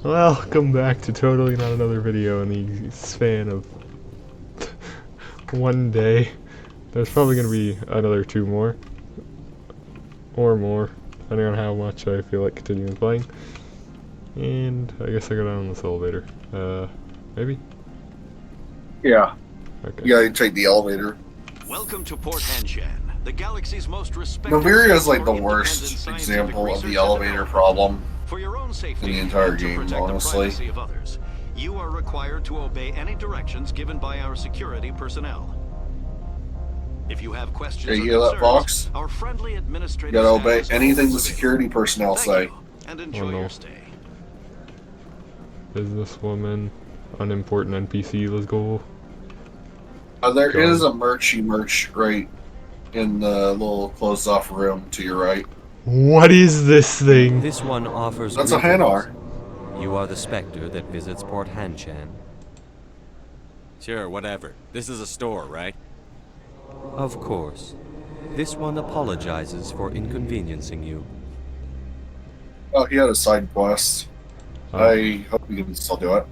Welcome back to Totally Not Another Video in the span of one day. There's probably going to be another 2 more. Or more, depending on how much I feel like continuing playing. And I guess I go down this elevator. Maybe? Yeah. Okay. You gotta take the elevator. Welcome to Port Hanshan, the galaxy's most respected. Noveria is like the worst example of the elevator problem For your own safety in the entire and to game, protect honestly. the privacy of others, you are required to obey any directions given by our security personnel. If you have questions Yeah, or you hear that, concerns, Fox? our friendly administrative You gotta obey staff is anything the always security available. personnel Thank say. you, and enjoy no. your stay. Businesswoman, unimportant NPC, let's go. There Go is on. a merch right in the little closed off room to your right. What is this thing? This one offers That's a greetings. Hanar. You are the Spectre that visits Port Hanshan. Sure, whatever. This is a store, right? Of course. This one apologizes for inconveniencing you. Oh, he had a side quest. Oh. I hope you can still do it.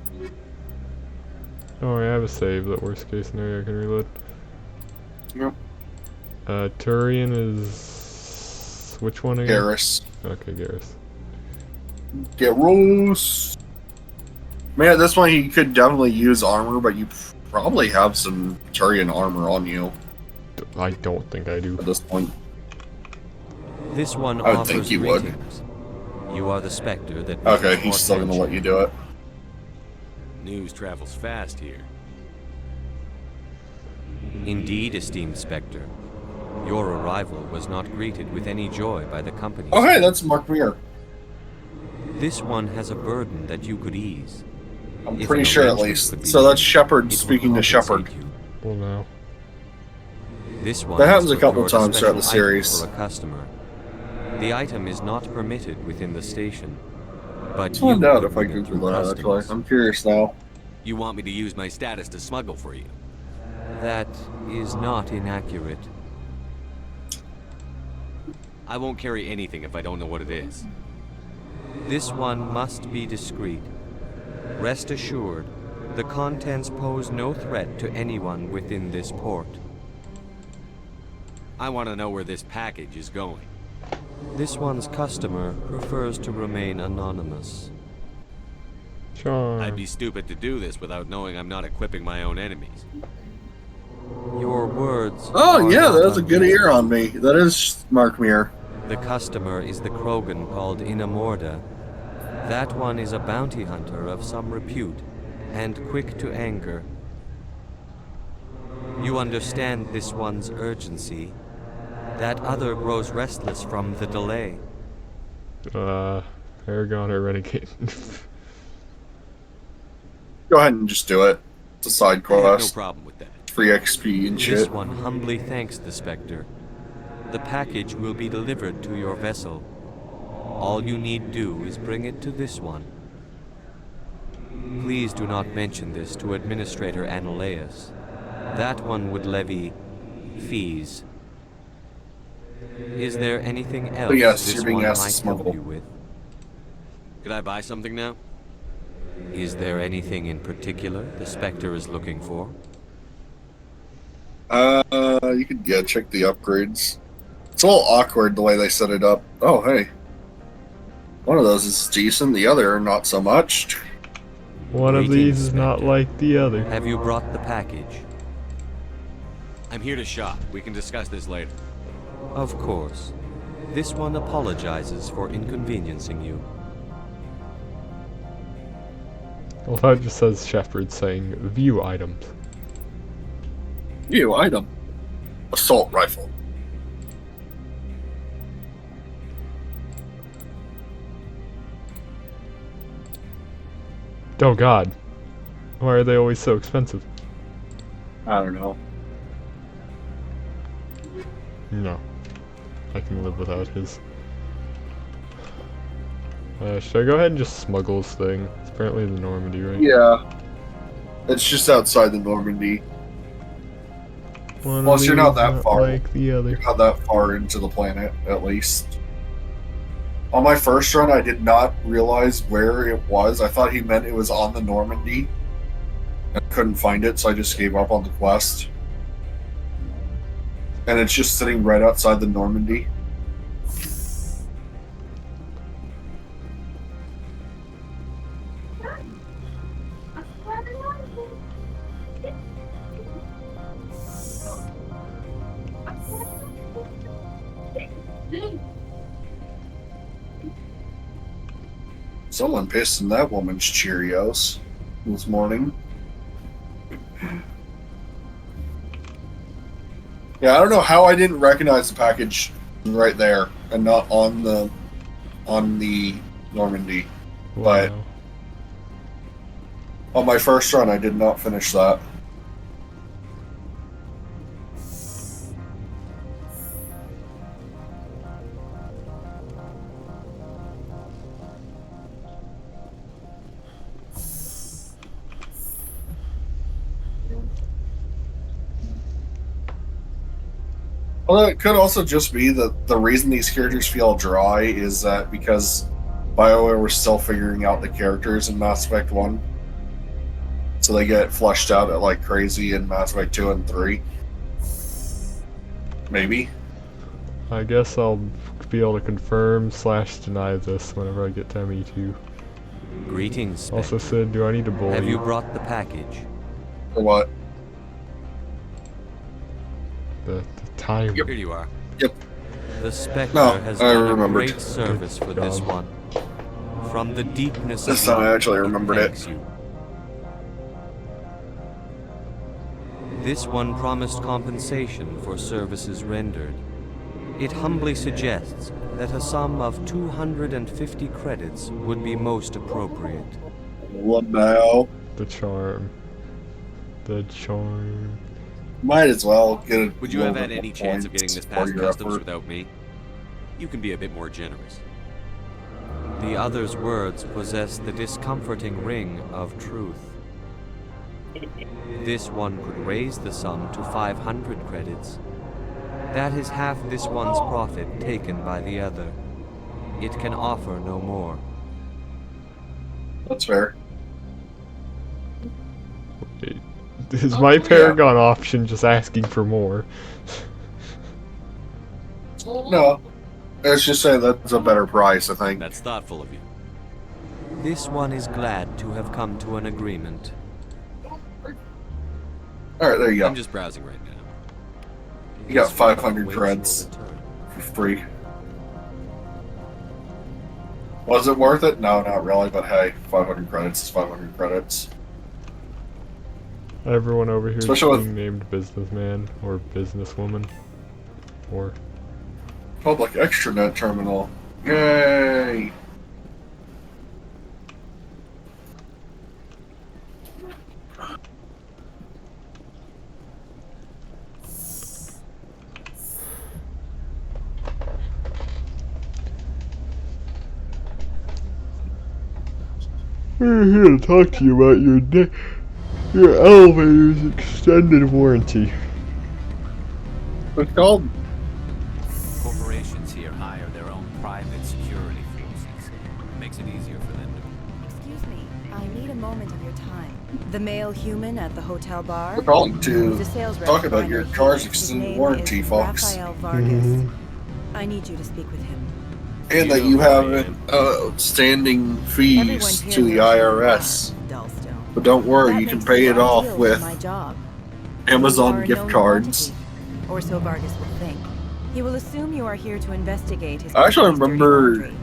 Don't worry, I have a save. That worst case scenario I can reload. Yep. Turian is... which one again? Garrus. Okay, Garrus. Garrus. Man, this one he could definitely use armor, but you probably have some Turian armor on you I don't think I do. at this point. This one I would offers think you would. greetings. You are the Spectre that visits Okay, he's Port still gonna let Hanshan. you do it. News travels fast here. Indeed, esteemed Spectre. Your arrival was not greeted with any joy by the company. Oh, hey, that's Mark Muir. This one has a burden that you could ease. I'm If pretty an sure at arrangement least. could be So that's made, Shepard it will speaking to Shepard. compensate you. Well, now. This one That happens has a couple procured times throughout the special item series. For a customer. The item is not permitted within the station, but I'll find you out can if I bring it Google through that, actually. customs. I'm curious now. You want me to use my status to smuggle for you? That is not inaccurate. I won't carry anything if I don't know what it is. This one must be discreet. Rest assured, the contents pose no threat to anyone within this port. I want to know where this package is going. This one's customer prefers to remain anonymous. Charm. I'd be stupid to do this without knowing I'm not equipping my own enemies. Your words. Oh, are yeah, not that's a good unreasonable. ear on me. That is Mark Muir. The customer is the Krogan called Inamorda. That one is a bounty hunter of some repute, and quick to anger. You understand this one's urgency. That other grows restless from the delay. Aragon or Renegade. Go ahead and just do it. It's a side I have no quest. problem with that. Free XP and This shit. one humbly thanks the Spectre. The package will be delivered to your vessel. All you need do is bring it to this one. Please do not mention this to Administrator Analeus. That one would levy fees. Is there anything else yes, this you're being one asked to might smuggle. help you with? Could I buy something now? Is there anything in particular the Spectre is looking for? You could, yeah, check the upgrades. It's a little awkward the way they set it up. Oh, hey. One of those is decent, the other not so much. One of Greetings, these is not Spectre. like the other. Have you brought the package? I'm here to shop. We can discuss this later. Of course. This one apologizes for inconveniencing you. Well, it just says Shepard saying view items. New item. Assault rifle. Oh god. Why are they always so expensive? I don't know. No. I can live without his. Should I go ahead and just smuggle this thing? It's apparently the Normandy, right? Yeah. It's just outside the Normandy. One Plus, of you're not these that far. like the other. You're not that far into the planet, at least. On my first run, I did not realize where it was. I thought he meant it was on the Normandy. I couldn't find it, so I just gave up on the quest. And it's just sitting right outside the Normandy. Someone pissed in that woman's Cheerios this morning. Yeah, I don't know how I didn't recognize the package right there and not on the Normandy. But Wow. on my first run, I did not finish that. Although it could also just be that the reason these characters feel dry is that because BioWare was still figuring out the characters in Mass Effect 1. So they get fleshed out at like crazy in Mass Effect 2 and 3. Maybe. I guess I'll be able to confirm / deny this whenever I get to ME2. Greetings, Spectre. Also, Sid, do I need to bully Have you brought the package? Or what? the time? Here you are. The Spectre No, has I done a remembered. great service for this job. one. From the deepness This of time your I actually heart, remembered it. thanks you. This one promised compensation for services rendered. It humbly suggests that a sum of 250 credits would be most appropriate. What now? The charm. The charm. Might as well get a Would you have little had bit any more chance of points getting this for past your customs effort. without me? You can be a bit more generous. The other's words possess the discomforting ring of truth. This one could raise the sum to 500 credits. That is half this one's profit taken by the other. It can offer no more. That's fair. Is my Paragon option just asking for more? No. Let's just say that's a better price, I think. That's thoughtful of you. This one is glad to have come to an agreement. Alright, there you go. I'm just browsing right now. You got This one 500 awaits creds. your return. For free. Was it worth it? No, not really, but hey, 500 credits is 500 credits. Everyone over here is Especially being named businessman or businesswoman. Or Public extranet terminal. Yay! we're here to talk to you about your elevator's extended warranty. It's called. Corporations here hire their own private security forces. It makes it easier for them to... Excuse me, I need a moment of your time. The male human at the hotel bar? We're calling to The sales rep talk for about your Primary car's Phoenix, his extended name warranty, is folks. Raphael Vargas. I need you to speak with him. And that you have outstanding fees Everyone to the here knows who you are, IRS. Dullstone. But don't worry, That you can makes pay you it off ideal for with my job. Amazon You are a gift known cards. quantity, or so Vargas will think. He will assume you are here to investigate his I actually company's dirty remember laundry.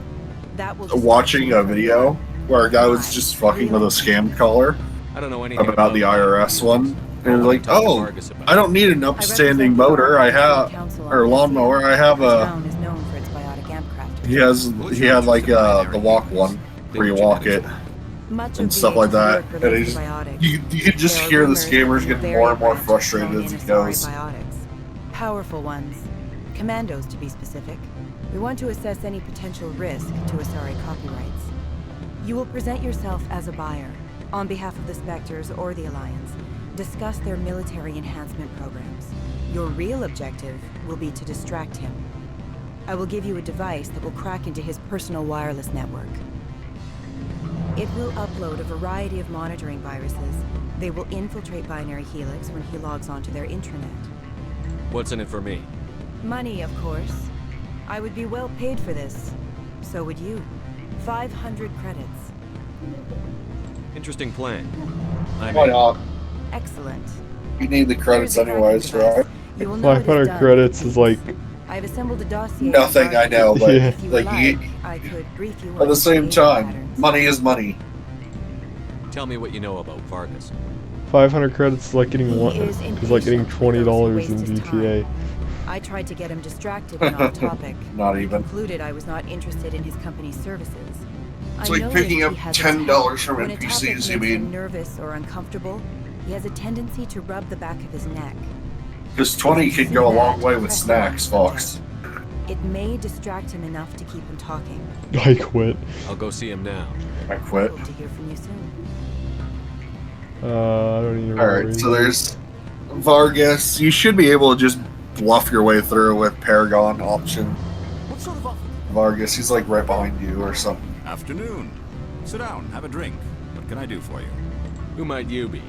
That will watching a video where a guy was just fucking with a scam caller I don't know anything about the IRS one. And it was like, Talk to oh, Vargas about I don't need an I upstanding represent the motor. I Oregon have, Council on or Lithium. lawnmower. I have The a. town is known for its biotic amp crafters. He had like the walk one where you walk it Much and of stuff the like that. work And related it to just, biotics. you could just There are hear the rumors scammers of getting very more and more branches frustrated known as in it Asari goes. Biotics. Powerful ones. Commandos, to be specific. We want to assess any potential risk to Asari copyrights. You will present yourself as a buyer, on behalf of the Spectres or the Alliance. Discuss their military enhancement programs. Your real objective will be to distract him. I will give you a device that will crack into his personal wireless network. It will upload a variety of monitoring viruses. They will infiltrate Binary Helix when he logs onto their intranet. What's in it for me? Money, of course. I would be well paid for this. So would you. 500 credits. Interesting plan. Why not? Excellent. You need the credits Here's the anyways, tracking right? device. You will know it is 500 done credits with is like ease. I've assembled a dossier. Nothing, I know, but Yeah. If you like, like, you, I could brief you at on the same behavior time, patterns. money is money. Tell me what you know about Vargas. 500 credits is like getting He one. is Is like getting impatient with those who $20 in waste his GTA. time. I tried to get him distracted and off topic. Not even. Concluded I was not interested in his company's services. It's I like noticed picking he up has a $10 from when a topic NPCs, makes you him mean? nervous or uncomfortable, he has a tendency to rub the back of his neck. Because 20 can go a long way with snacks, Fox. It may distract him enough to keep him talking. I quit. I'll go see him now. I quit. Hope to hear from you soon. I don't even remember. Alright, so there's Vargas. You should be able to just bluff your way through with Paragon option. What sort of offer? Vargas, he's like right behind you or something. Afternoon. Sit down, have a drink. What can I do for you? Who might you be?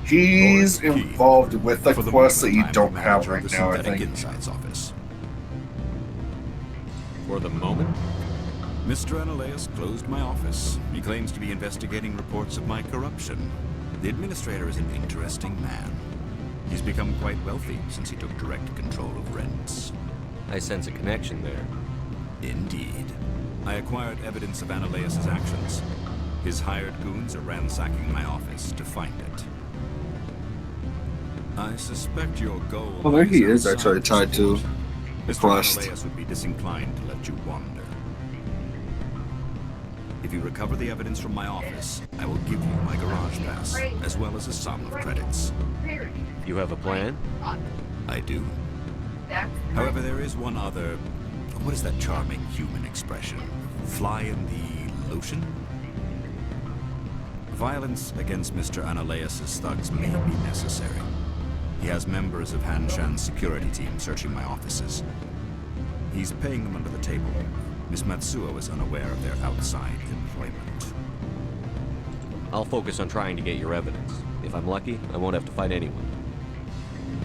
He's Lord Key. involved with the For the quest that moment, you I'm don't the have manager of right the now, I Synthetic think. Insights office. For the moment? Mr. Analeus closed my office. He claims to be investigating reports of my corruption. The administrator is an interesting man. He's become quite wealthy since he took direct control of rents. I sense a connection there. Indeed. I acquired evidence of Analeus' actions. His hired goons are ransacking my office to find it. I suspect your goal. Well, there he is outside actually this tied to fort. the Mr. quest. Analeus would be disinclined to let you wander. If you recover the evidence from my office, I will give you my garage pass, as well as a sum of credits. You have a plan? I do. However, there is one other... What is that charming human expression? Fly in the lotion? Violence against Mr. Analeus' thugs may be necessary. He has members of Hanshan's security team searching my offices. He's paying them under the table. Miss Matsuo is unaware of their outside employment. I'll focus on trying to get your evidence. If I'm lucky, I won't have to fight anyone.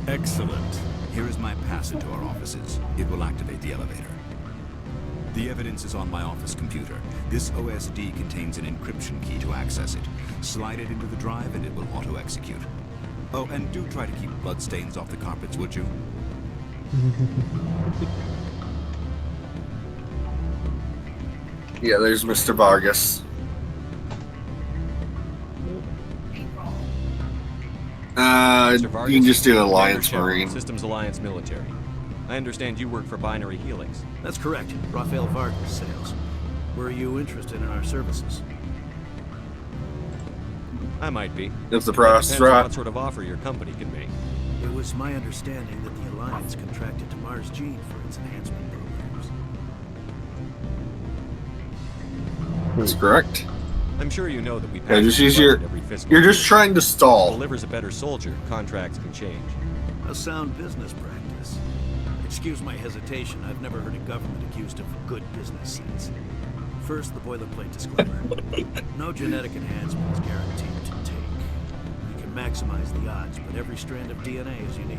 Excellent. Here is my pass into our offices. It will activate the elevator. The evidence is on my office computer. This OSD contains an encryption key to access it. Slide it into the drive and it will auto-execute. Oh, and do try to keep bloodstains off the carpets, would you? Yeah, there's Mr. Vargas. Mr. Vargas, You can just do Alliance Commander Shell, Marine. Systems Alliance Military. I understand you work for Binary Helix. That's correct. Rafael Vargas sales. Were you interested in our services? I might be. If the price is Depends on right. what sort of offer your company can make. It was my understanding that the Alliance contracted to Mars Gene for its enhancement programs. That's correct. I'm sure you know that we Yeah, pass just a use budget your. every fiscal You're year. just trying to If stall. delivers a better soldier, contracts can change. A sound business practice. Excuse my hesitation, I've never heard a government accused of good business sense. First, the boilerplate disclaimer. No genetic enhancement is guaranteed to take. We can maximize the odds, but every strand of DNA is unique.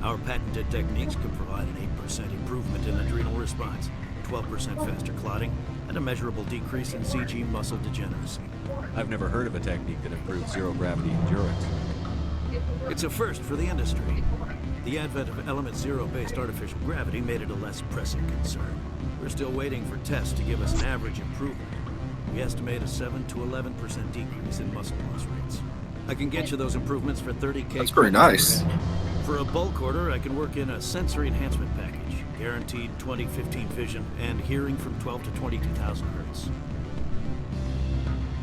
Our patented techniques can provide an 8% improvement in adrenal response, 12% faster clotting, and a measurable decrease in CG muscle degeneracy. I've never heard of a technique that improves zero-gravity endurance. It's a first for the industry. The advent of Element Zero-based artificial gravity made it a less pressing concern. We're still waiting for tests to give us an average improvement. We estimate a 7 to 11% decrease in muscle loss rates. I can get you those improvements for 30K. That's pretty credits nice. per head. For a bulk order, I can work in a sensory enhancement package, guaranteed 20/15 vision and hearing from 12 to 22,000 hertz.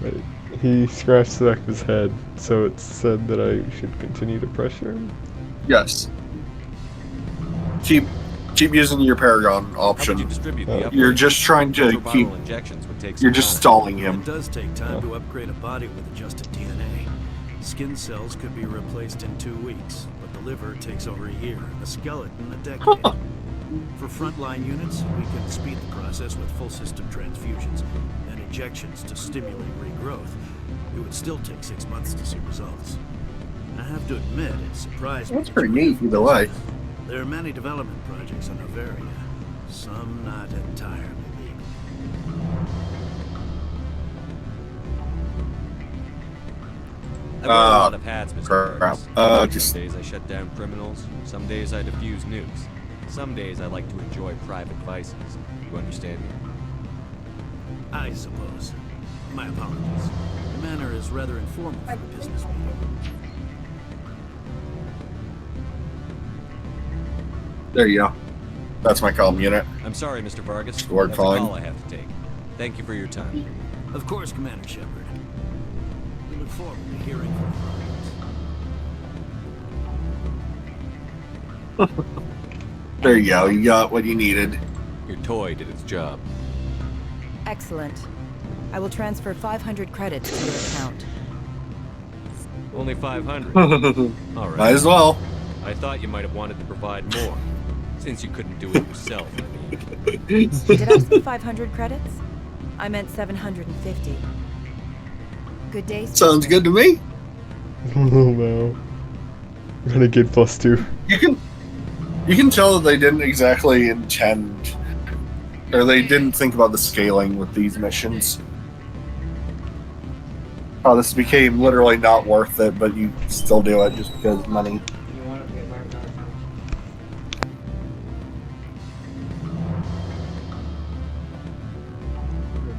Wait, he scratched the back of his head, so it said that I should continue to pressure him? Yes. Keep using your Paragon How would you option. distribute the upgrade? You're just trying to Silver keep. bottle injections would take some You're just time. stalling him. It does take time to upgrade a body with adjusted DNA. Skin cells could be replaced in 2 weeks, but the liver takes over a year, the skeleton a decade. For frontline units, we can speed the process with full system transfusions and injections to stimulate regrowth. It would still take 6 months to see results. I have to admit, it surprised me. That's pretty neat, either way. There are many development projects on Noveria, some not entirely legal. I wear a lot of hats, Mr. crap. Vargas. Some days I shut down criminals, some days I defuse nukes. Some days I like to enjoy private vices. You understand me? I suppose. My apologies. The manner is rather informal for a business meeting. There you go. That's my comm unit. I'm sorry, Mr. Vargas. Work That's fine. a call I have to take. Thank you for your time. Of course, Commander Shepard. We look forward to hearing from you. There you go. You got what you needed. Your toy did its job. Excellent. I will transfer 500 credits to your account. Only 500. All right. Might as well. I thought you might have wanted to provide more, since you couldn't do it yourself. I mean. Did I say 500 credits? I meant 750. Good day, sir. Sounds good to me. Oh no. Renegade +2. You can tell that they didn't exactly intend, or they didn't think about the scaling with these missions. Oh, this became literally not worth it, but you still do it just because money.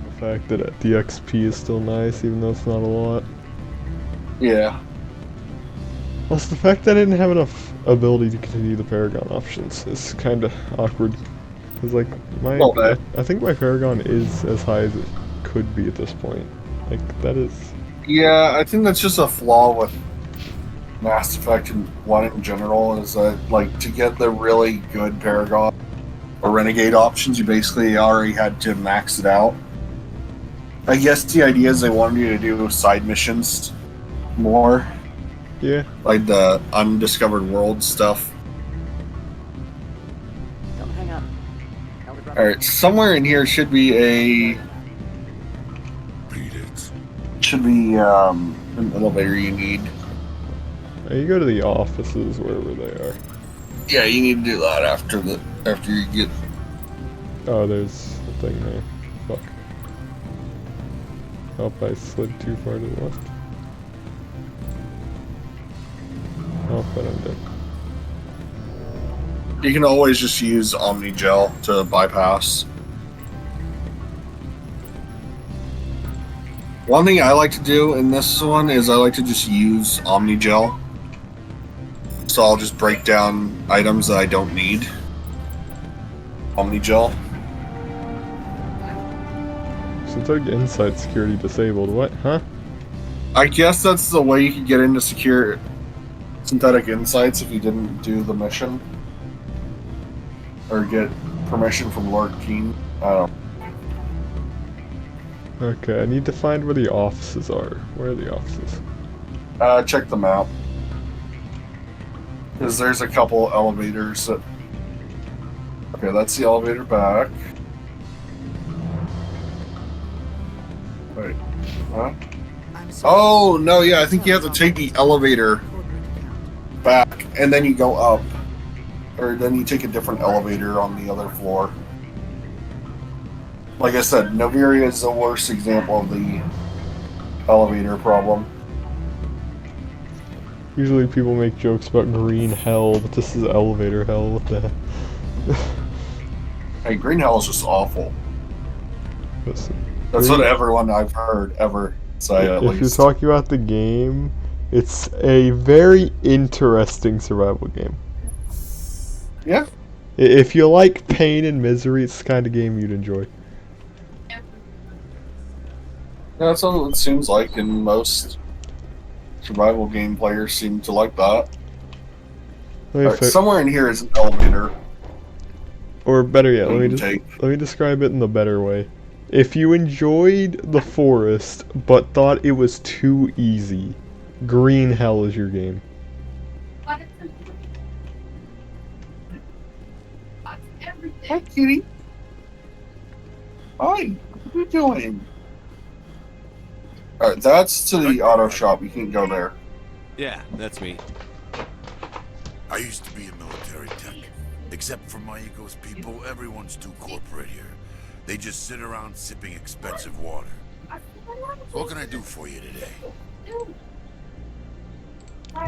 The fact that the XP is still nice, even though it's not a lot. Yeah. Plus, the fact that I didn't have enough ability to continue the Paragon options is kind of awkward. Cause like I think my Paragon is as high as it could be at this point. Like that is. Yeah, I think that's just a flaw with Mass Effect 1 in general, is that, like, to get the really good Paragon or Renegade options, you basically already had to max it out. I guess the idea is they wanted you to do side missions more. Yeah. Like the undiscovered world stuff. Don't hang up. Alright, somewhere in here should be a... Should be an elevator you need. You go to the offices wherever they are. Yeah, you need to do that after you get... Oh, there's a thing there. Fuck. Oh, I slid too far to the left. Oh, but I'm dead. You can always just use Omnigel to bypass. One thing I like to do in this one is I like to just use Omnigel. So I'll just break down items that I don't need. Omnigel. Synthetic Insight security disabled. What? Huh? I guess that's the way you could get into secure Synthetic Insights if you didn't do the mission. Or get permission from Lord Keen. I don't know. Okay, I need to find where the offices are. Where are the offices? Check the map. Because there's a couple elevators that... Okay, that's the elevator back. Wait, huh? Oh, no, yeah, I think you have to take the elevator back, and then you go up. Or then you take a different elevator on the other floor. Like I said, Noveria is the worst example of the elevator problem. Usually people make jokes about green hell, but this is elevator hell. What the heck? Hey, green hell is just awful. Listen, That's what everyone I've heard ever say, at if least. you're talking about the game, it's a very interesting survival game. Yeah. If you like pain and misery, it's the kind of game you'd enjoy. That's what it seems like, and most survival game players seem to like that. Alright, somewhere in here is an elevator. Or better yet, let take. me describe it in the better way. If you enjoyed the forest, but thought it was too easy, green hell is your game. Hi, kitty. Hi. What are you doing? Alright, that's to the auto shop. You can go there. Yeah, that's me. I used to be a military tech. Except for my ego's people, everyone's too corporate here. They just sit around sipping expensive water. So what can I do for you today?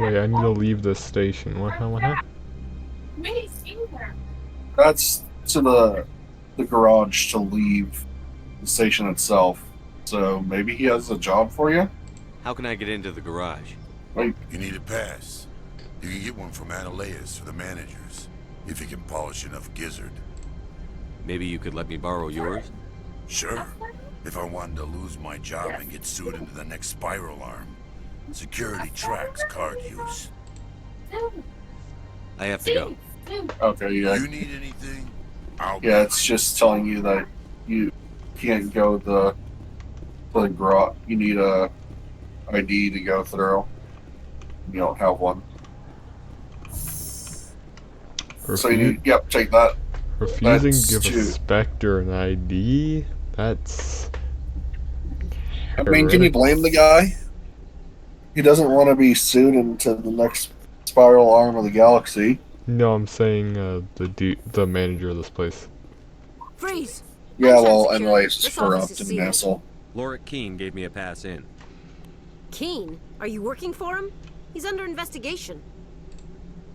Wait, I need to leave this station. What happened? That's to the garage to leave the station itself. So maybe he has a job for you? How can I get into the garage? Wait, You need a pass. You can get one from Ananias or the managers, if you can polish enough gizzard. Maybe you could let me borrow yours? Sure. If I wanted to lose my job and get sued into the next spiral arm. Security tracks card use. I have to go. okay, yeah. You need anything? I'll Yeah, it's just telling you that you can't go to the garage. You need a ID to go through. You don't have one. So you need, yep, take that. Refusing That's to give a true. Spectre an ID? That's... I mean, can you heretic. blame the guy? He doesn't want to be sued into the next spiral arm of the galaxy. No, I'm saying the manager of this place. Freeze! Yeah, Sunshine well, Security. anyways, it's This office corrupt is and sealed. an asshole. Lorik Keene gave me a pass in. Keen, are you working for him? He's under investigation.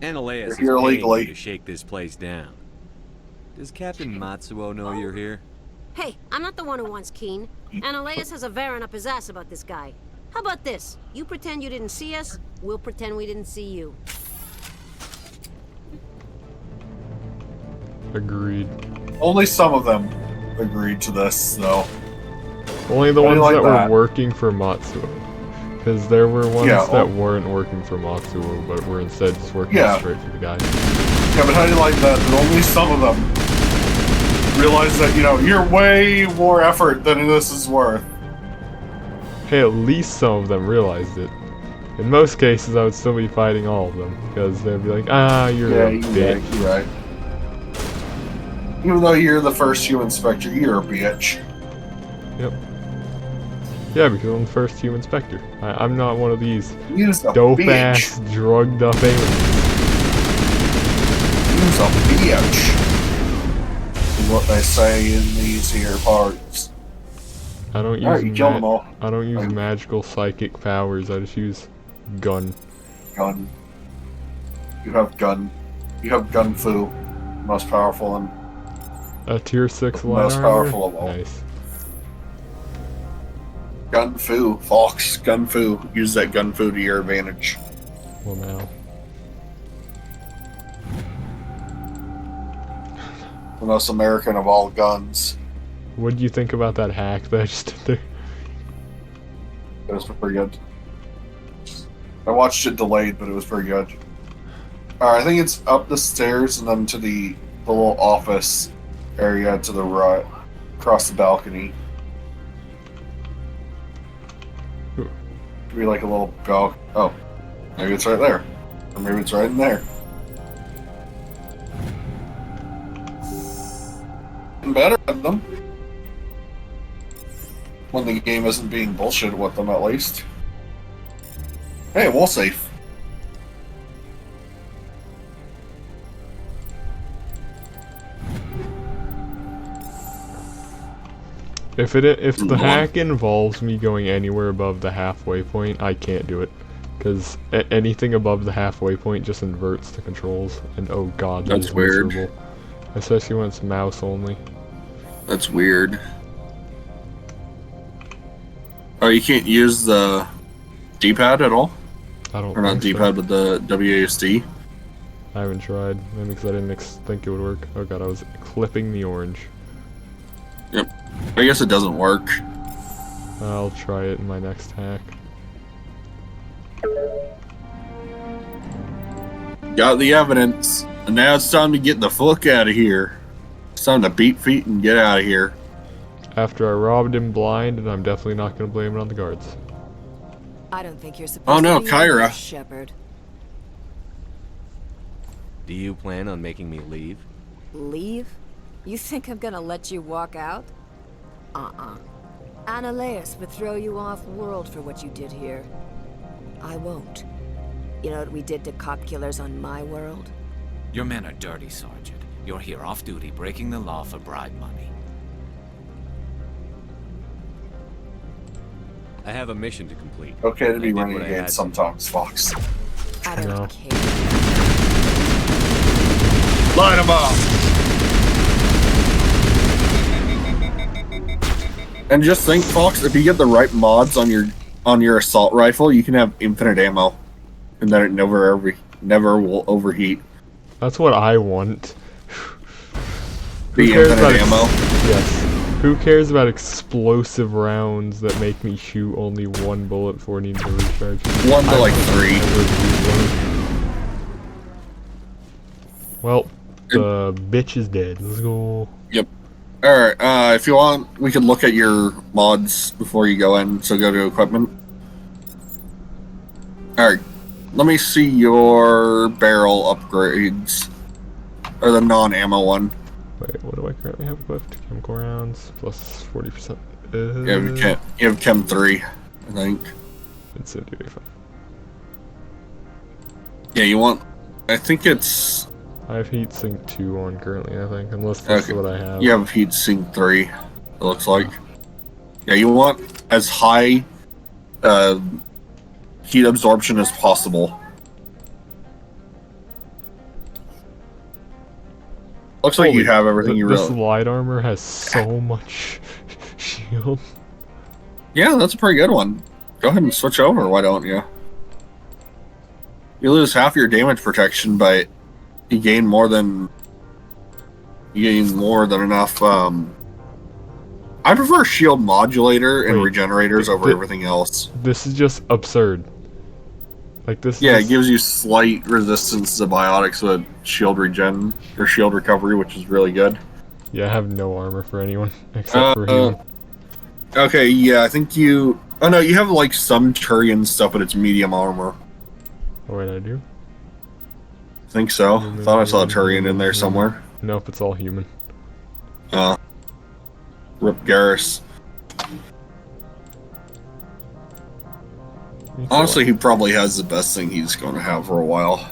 Ananias is You're here paying me illegally. to shake this place down. Does Captain Matsuo know you're here? Hey, I'm not the one who wants Keen. Ananias has a Varen up his ass about this guy. How about this? You pretend you didn't see us, we'll pretend we didn't see you. Agreed. Only some of them agreed to this, though. Only the How do you ones like that that? were working for Matsuo. Because there were ones Yeah, that oh. weren't working for Matsuo, but were instead just working Yeah. straight for the guy. Yeah, but how do you like that? That only some of them realize that, you know, you're way more effort than this is worth. Hey, at least some of them realized it. In most cases, I would still be fighting all of them, because they'd be like, ah, you're Yeah, a you're bitch. right, you're right. Even though you're the first human spectre, you're a bitch. Yep. Yeah, because I'm the first human spectre. I'm not one of these You're a dope-ass, bitch. drugged-up aliens. You're a bitch. Is what they say in these here parts. I don't Alright, you use killed them all. I don't use Right. magical psychic powers. I just use gun. Gun. You have gun. You have gun fu. Most powerful and A tier 6 light Most armor? powerful of all. Nice. gun fu. Fox. Gun fu. Use that gun fu to your advantage. Well, now. The most American of all guns. What do you think about that hack that I just did there? It was pretty good. I watched it delayed, but it was pretty good. Alright, I think it's up the stairs and then to the little office area to the right. Across the balcony. Be like a little balcony. Oh. Maybe it's right there. Or maybe it's right in there. Better than them. When the game isn't being bullshit with them, at least. Hey, wall safe. If the Mhm. hack involves me going anywhere above the halfway point, I can't do it. Because anything above the halfway point just inverts the controls, and oh god, That's is weird. miserable. Especially when it's mouse only. That's weird. Oh, you can't use the D-pad at all? I don't Or not think so. D-pad, but the WASD? I haven't tried, maybe because I didn't think it would work. Oh god, I was clipping the orange. Yep. I guess it doesn't work. I'll try it in my next hack. Got the evidence, and now it's time to get the fuck out of here. It's time to beat feet and get out of here. After I robbed him blind, and I'm definitely not going to blame it on the guards. I don't think you're supposed Oh no, to be Kyra. English, Shepard. Do you plan on making me leave? Leave? You think I'm gonna let you walk out? Ananias would throw you off world for what you did here. I won't. You know what we did to cop killers on my world? Your men are dirty, Sergeant. You're here off duty, breaking the law for bribe money. I have a mission to complete. Okay to be I did running what I had against to. sometimes, Fox. I know. don't care. Line them up! And just think, Fox, if you get the right mods on your assault rifle, you can have infinite ammo. And then it never will overheat. That's what I want. The Who cares infinite about ammo? Yes. Who cares about explosive rounds that make me shoot only one bullet before needing to recharge? 1 to like 3. Well, the bitch is dead. Let's go. Yep. Alright, if you want, we could look at your mods before you go in, so go to equipment. Alright, let me see your barrel upgrades. Or the non-ammo one. Wait, what do I currently have equipped? Chemical rounds, plus 40%. You have Chem 3, I think. Incendiary 5. Yeah, you want... I think it's... I have heat sink 2 on currently, I think, unless that's what I have. You have heat sink 3, it looks like. Yeah, you want as high heat absorption as possible. Looks like you have everything you This really... light armor has so much shield. Yeah, that's a pretty good one. Go ahead and switch over, why don't you? You lose half your damage protection, but you gain more than enough. I prefer shield modulator and regenerators over everything else. This is just absurd. Like this. Yeah, it gives you slight resistance to biotics with shield regen or shield recovery, which is really good. Yeah, I have no armor for anyone except for him. Okay, yeah, I think you. Oh no, you have like some Turian stuff, but it's medium armor. Oh wait, I do. I think so. Thought I saw a Turian in there somewhere. Nope, it's all human. Rip Garrus. Honestly, he probably has the best thing he's going to have for a while.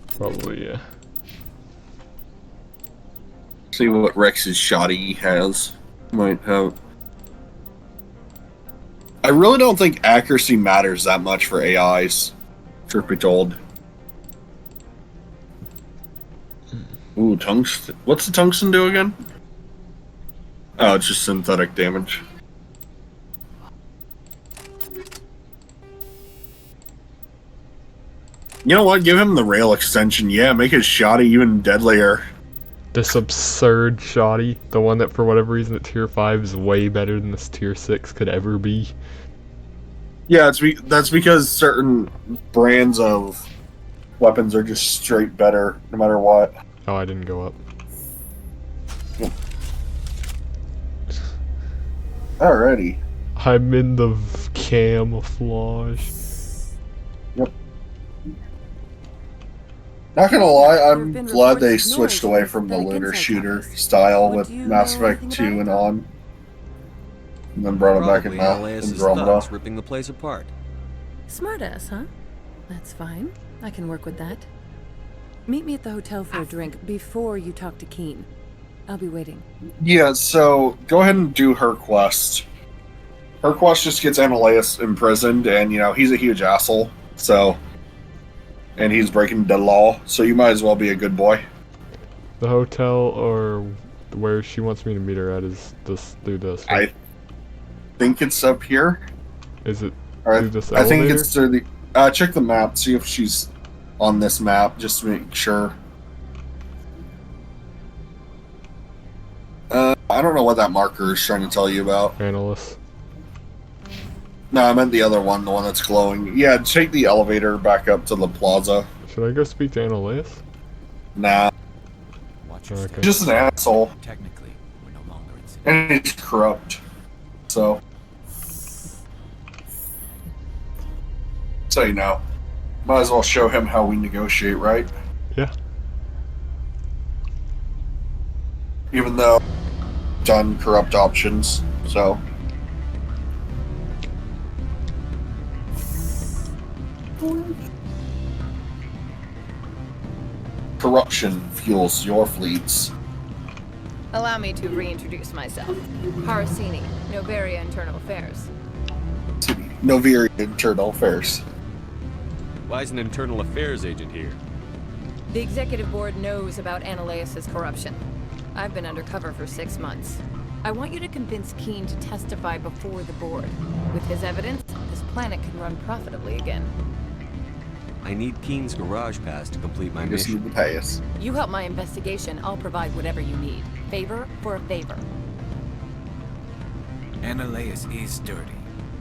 Probably, yeah. See what Rex's shoddy has. Might have. I really don't think accuracy matters that much for AIs, truth be told. Ooh, tungsten. What's the tungsten do again? Oh, it's just synthetic damage. You know what? Give him the rail extension. Yeah, make his shoddy even deadlier. This absurd shoddy, the one that for whatever reason at tier 5 is way better than this tier 6 could ever be. Yeah, that's because certain brands of weapons are just straight better, no matter what. Oh, I didn't go up. Alrighty. I'm in the camouflage. Yep. Not gonna lie, I'm glad they switched away from the looter shooter style with Mass Effect 2 and on. And then brought it back in Andromeda. Ripping the place apart. Smartass, huh? That's fine. I can work with that. Meet me at the hotel for a drink before you talk to Keen. I'll be waiting. Yeah, so go ahead and do her quest. Her quest just gets Ananias imprisoned, and, you know, he's a huge asshole, so... And he's breaking the law, so you might as well be a good boy. The hotel or where she wants me to meet her at is this through this. Right? I think it's up here. Is it Alright, through this I elevator? think it's through the... check the map, see if she's on this map, just to make sure. I don't know what that marker is trying to tell you about. Analyst. No, I meant the other one, the one that's glowing. Yeah, take the elevator back up to the plaza. Should I go speak to Analyst? Nah. Okay. Just an asshole. Technically, we're no longer in sync. And he's corrupt. So you know. Might as well show him how we negotiate, right? Yeah. Even though done corrupt options, so. Corruption fuels your fleets. Allow me to reintroduce myself. Harasini, Noveria Internal Affairs. Noveria Internal Affairs. Why is an internal affairs agent here? The executive board knows about Ananias' corruption. I've been undercover for 6 months. I want you to convince Keen to testify before the board. With his evidence, this planet can run profitably again. I need Keen's garage pass to complete my You just mission. need to pay us. You help my investigation, I'll provide whatever you need. Favor for a favor. Ananias is dirty.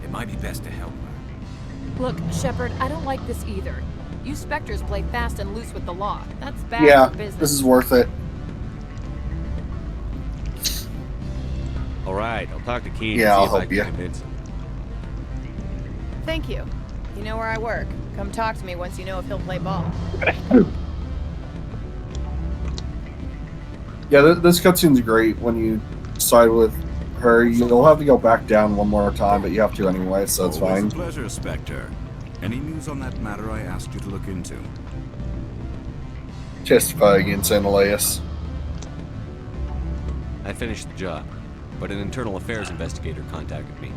It might be best to help her. Look, Shepard, I don't like this either. You Spectres play fast and loose with the law. That's bad Yeah, for business. this is worth it. Alright, I'll talk to Keen Yeah, I'll and see if I help can you. convince him. Thank you. You know where I work. Come talk to me once you know if he'll play ball. Yeah, this cutscene's great when you side with her. You'll have to go back down one more time, but you have to anyway, so it's Always fine. a pleasure, Spectre. Any news on that matter I asked you to look into? Testify against Ananias. I finished the job, but an internal affairs investigator contacted me.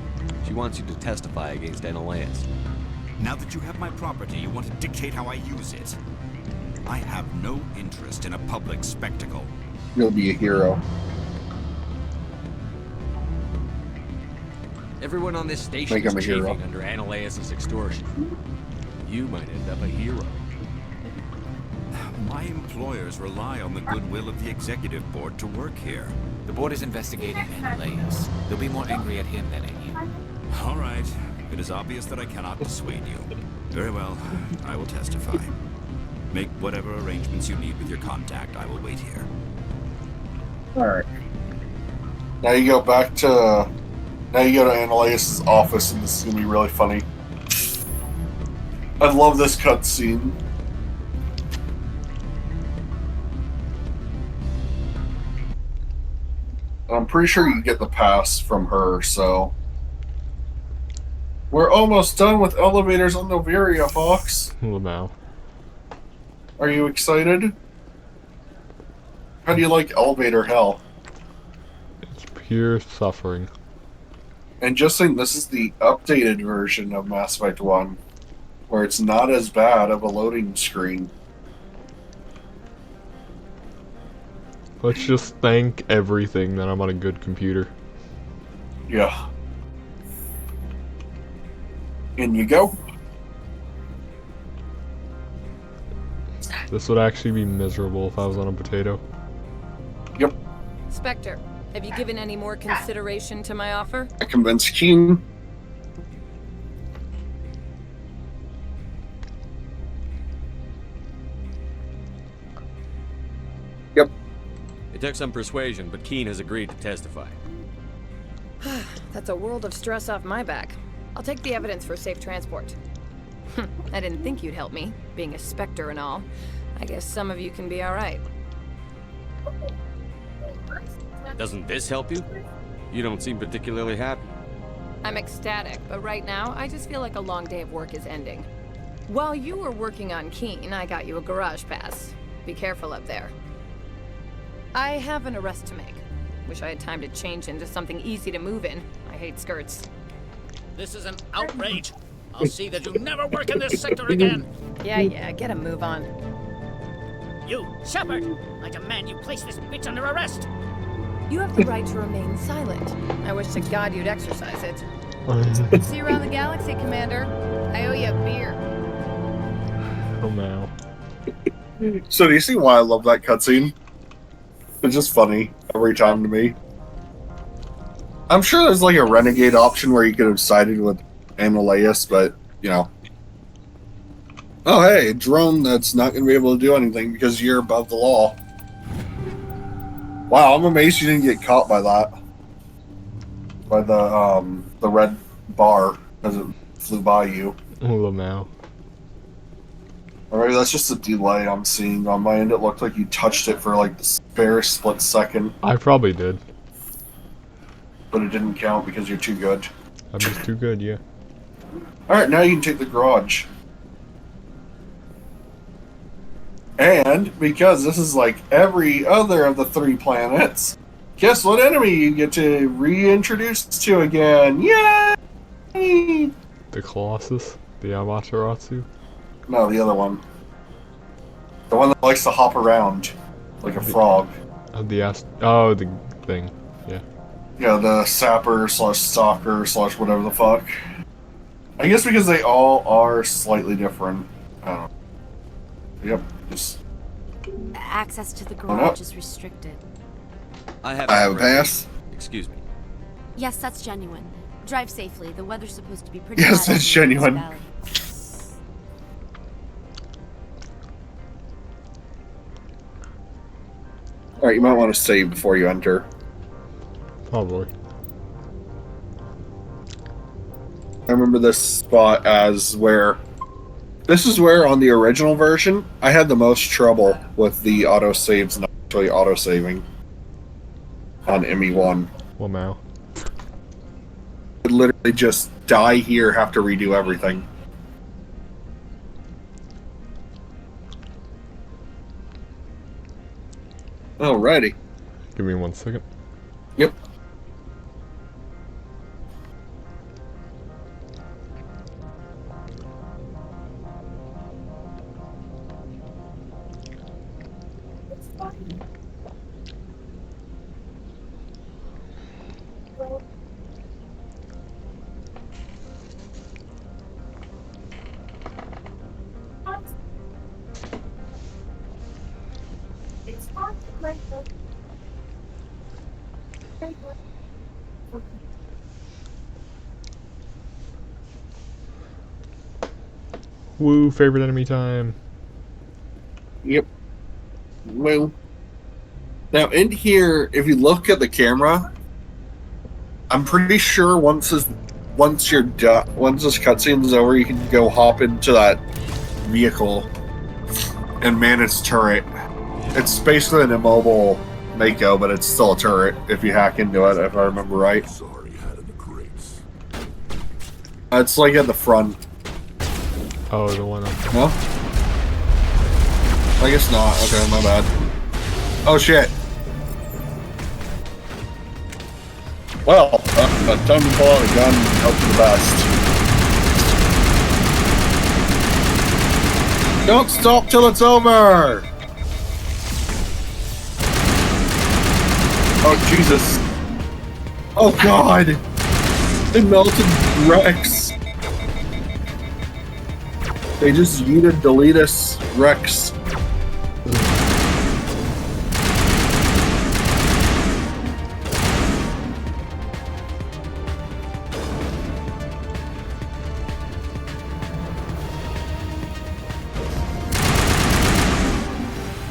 She wants you to testify against Ananias. Now that you have my property, you want to dictate how I use it. I have no interest in a public spectacle. You'll be a hero. Everyone on this station Make is him a hero. chafing under Ananias' extortion. You might end up a hero. My employers rely on the goodwill of the executive board to work here. The board is investigating Ananias. They'll be more angry at him than at you. All right. It is obvious that I cannot dissuade you. Very well. I will testify. Make whatever arrangements you need with your contact. I will wait here. Alright. Now you go back to... Now you go to Ananias' office, and this is going to be really funny. I love this cutscene. I'm pretty sure you get the pass from her, so... We're almost done with elevators on Noveria, Fox. Lamau. Are you excited? How do you like elevator hell? It's pure suffering. And just saying, this is the updated version of Mass Effect 1, where it's not as bad of a loading screen. Let's just thank everything that I'm on a good computer. Yeah. In you go. This would actually be miserable if I was on a potato. Yep. Spectre, have you given any more consideration to my offer? I convinced King. Yep. It took some persuasion, but Keen has agreed to testify. That's a world of stress off my back. I'll take the evidence for safe transport. I didn't think you'd help me, being a Spectre and all. I guess some of you can be alright. Doesn't this help you? You don't seem particularly happy. I'm ecstatic, but right now, I just feel like a long day of work is ending. While you were working on Keen, I got you a garage pass. Be careful up there. I have an arrest to make. Wish I had time to change into something easy to move in. I hate skirts. This is an outrage. I'll see that you never work in this sector again. Yeah, get a move on. You, Shepard! I demand you place this bitch under arrest! You have the right to remain silent. I wish to God you'd exercise it. See you around the galaxy, Commander. I owe you a beer. Oh no. So do you see why I love that cutscene? It's just funny every time to me. I'm sure there's like a renegade option where you could have sided with Ananias, but, you know. Oh hey, a drone that's not going to be able to do anything because you're above the law. Wow, I'm amazed you didn't get caught by that. By the red bar as it flew by you. Lamau. Alright, that's just a delay I'm seeing. On my end, it looked like you touched it for like bare split second, I probably did. but it didn't count because you're too good. I'm just too good, yeah. Alright, now you can take the garage. And, because this is like every other of the 3 planets, guess what enemy you get to reintroduce to again? Yay! The Colossus? The Amaterasu? No, the other one. The one that likes to hop around like a frog. The thing. Yeah. Yeah, the sapper / stalker / whatever the fuck. I guess because they all are slightly different. I don't know. Yep, just... Access to the Oh, no. garage is restricted. I have a pass. Excuse me. Yes, that's genuine. Drive safely. The weather's supposed to be pretty Yes, bad that's in this genuine. valley. Alright, you might want to save before you enter. Probably. I remember this spot as where... This is where, on the original version, I had the most trouble with the autosaves not actually autosaving on ME1. Well, now. I'd literally just die here, have to redo everything. Alrighty. Give me 1 second. Yep. Woo, favorite enemy time. Yep. Well, now in here, if you look at the camera, I'm pretty sure once this cutscene is over, you can go hop into that vehicle and man its turret. It's basically an immobile Mako, but it's still a turret if you hack into it, if I remember right. It's like at the front. Oh, the one up there. No? I guess not. Okay, my bad. Oh shit. Well, time to pull out a gun and hope for the best. Don't stop till it's over! Oh, Jesus. Oh, God! They melted Rex. They just yeeted Deletus Rex.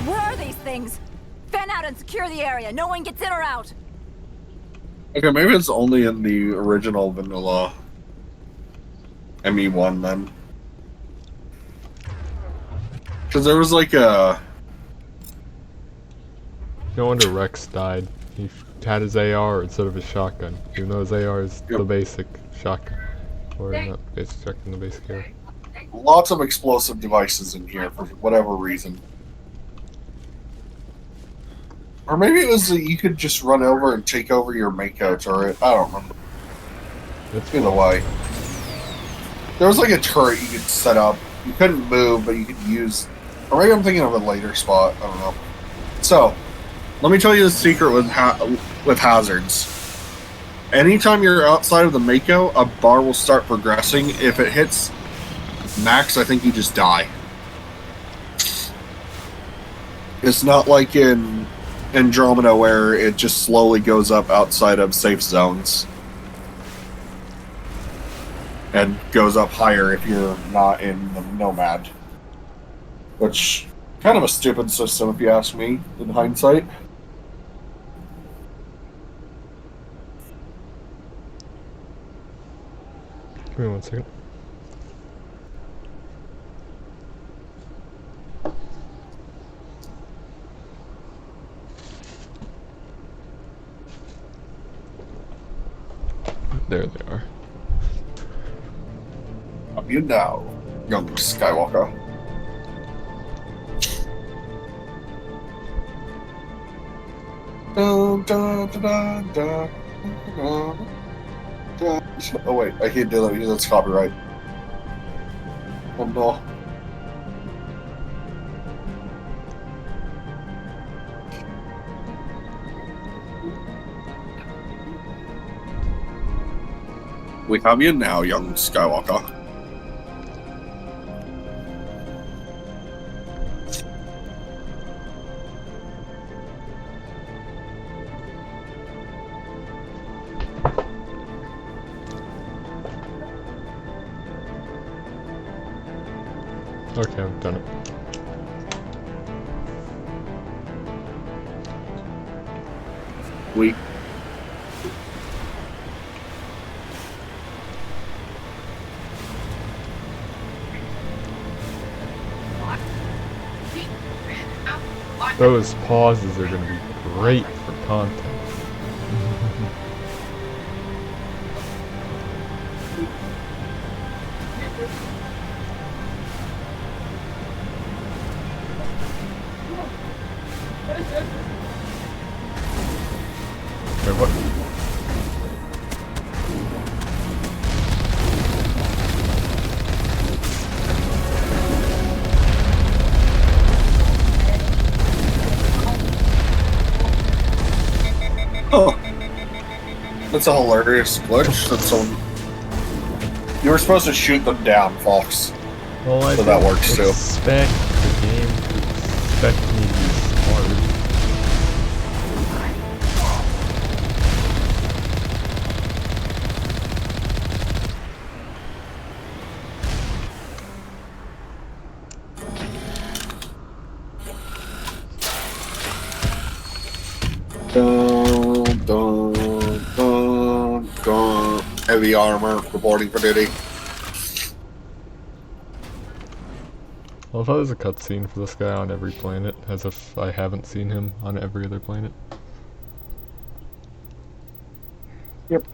Where are these things? Fan out and secure the area. No one gets in or out. Okay, maybe it's only in the original vanilla ME1 then. Because there was like a... No wonder Rex died. He had his AR instead of his shotgun, even though his AR is the basic shotgun. Or not basic shotgun, the basic AR. Lots of explosive devices in here for whatever reason. Or maybe it was that you could just run over and take over your Mako turret. I don't remember. Either way. There was like a turret you could set up. You couldn't move, but you could use... Or maybe I'm thinking of a later spot. I don't know. So, let me tell you the secret with hazards. Anytime you're outside of the Mako, a bar will start progressing. If it hits max, I think you just die. It's not like in Andromeda where it just slowly goes up outside of safe zones. And goes up higher if you're not in the Nomad. Which, kind of a stupid system if you ask me, in hindsight. Give me 1 second. There they are. Up you now, young Skywalker. Dun, dun, dun, dun, dun, dun, dun. Oh wait, I can't do that because that's copyright. Oh no. We have you now, young Skywalker. Okay, I've done it. We. Those pauses are going to be great for content. Wait, what? Oh, that's a hilarious glitch. That's so. You were supposed to shoot them down, Fox. Well, I so that works too. Expect the game to expect me to be smart. Dun, dun, dun, dun. Heavy armor, reporting for duty. Well, if there's a cutscene for this guy on every planet, as if I haven't seen him on every other planet. Yep.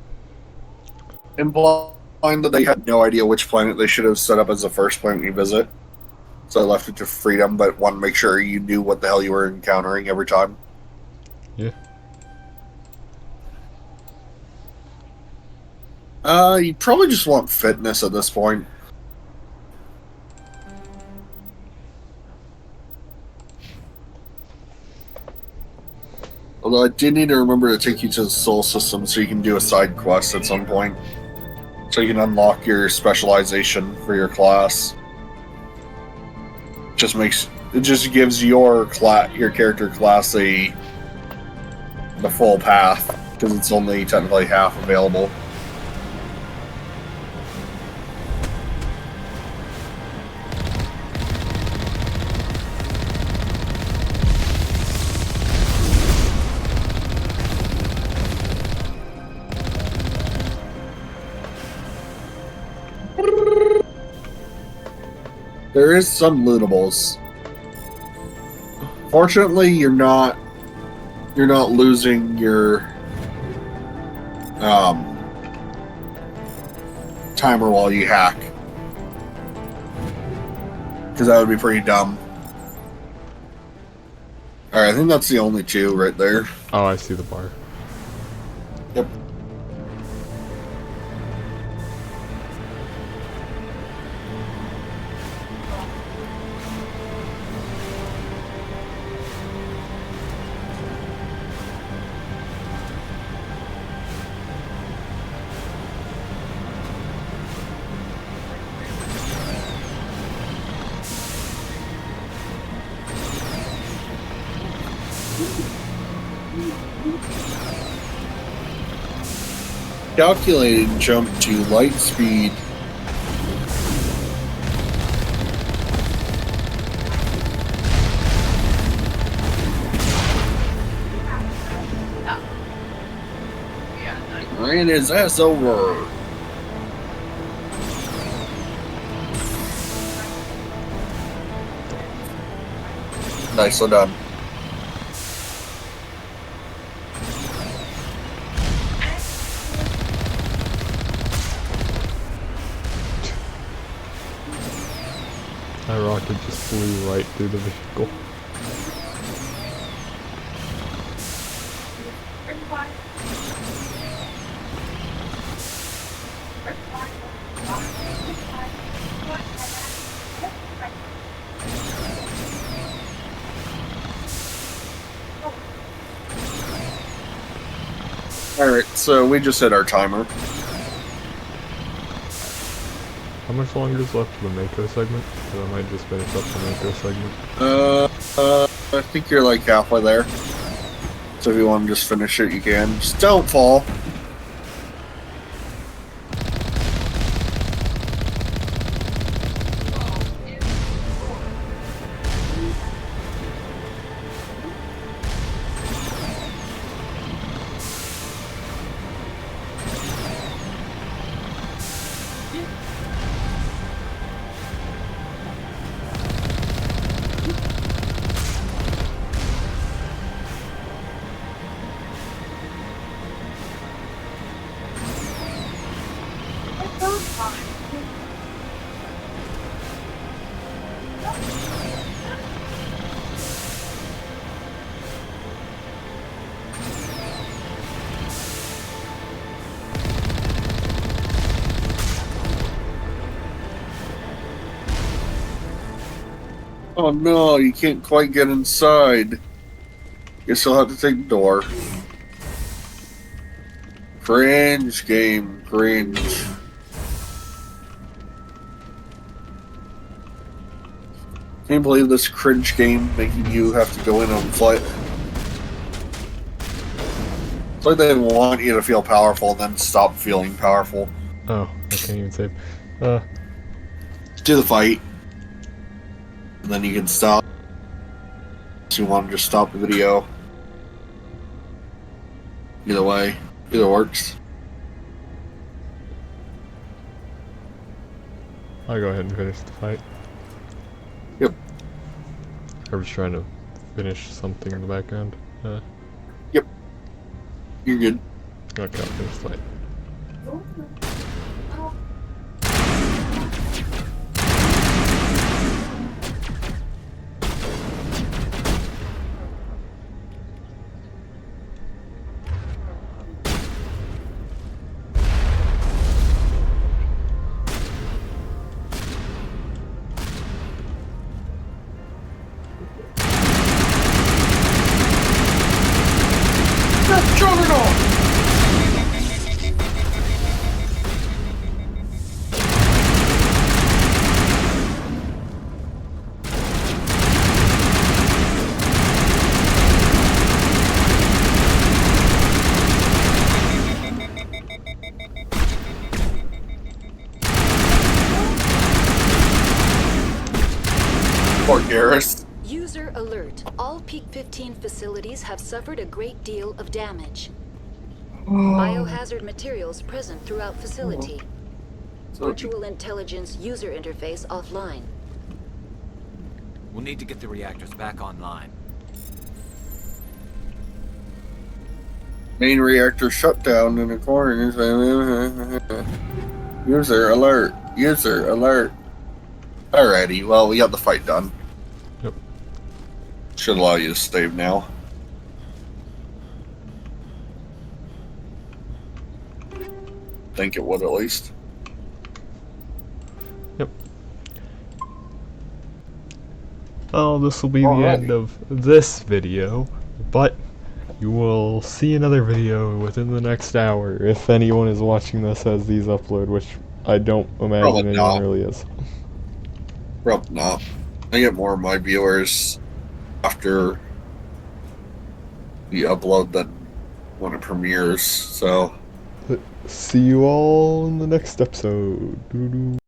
Implying that they had no idea which planet they should have set up as the first planet you visit. So I left it to freedom, but wanted to make sure you knew what the hell you were encountering every time. Yeah. You probably just want fitness at this point. Although I did need to remember to take you to the Soul System so you can do a side quest at some point. So you can unlock your specialization for your class. It just gives your character class the full path, because it's only technically half available. There is some lootables. Fortunately, you're not losing your timer while you hack, because that would be pretty dumb. All right, I think that's the only two right there. Oh, I see the bar. Yep. Calculated jump to light speed. Ran his ass over. Nicely done. That rocket just flew right through the vehicle. Alright, so we just hit our timer. How much longer is left of the Mako segment? Because I might just finish up the Mako segment. I think you're like halfway there. So if you want to just finish it, you can. Just don't fall. Oh no, you can't quite get inside. Guess you'll have to take the door. Cringe game, cringe. Can you believe this cringe game making you have to go in on flight? It's like they want you to feel powerful and then stop feeling powerful. Oh, I can't even save. Do the fight. And then you can stop. So you want to just stop the video. Either way, either works. I'll go ahead and finish the fight. Yep. I was trying to finish something in the background. Yep. You're good. Okay, I'll finish the fight. Poor Garrus. User alert. All Peak 15 facilities have suffered a great deal of damage. Biohazard materials present throughout facility. Virtual intelligence user interface offline. We'll need to get the reactors back online. Main reactor shut down in the corner. User alert. User alert. Alrighty, well, we got the fight done. Yep. Should allow you to save now. Think it would at least. Yep. Well, this will be the end of this video, but you will see another video within the next hour if anyone is watching this as these upload, which I don't imagine anyone really is. Probably not. I get more of my viewers after the upload than when it premieres, so. See you all in the next episode. Doo-doo.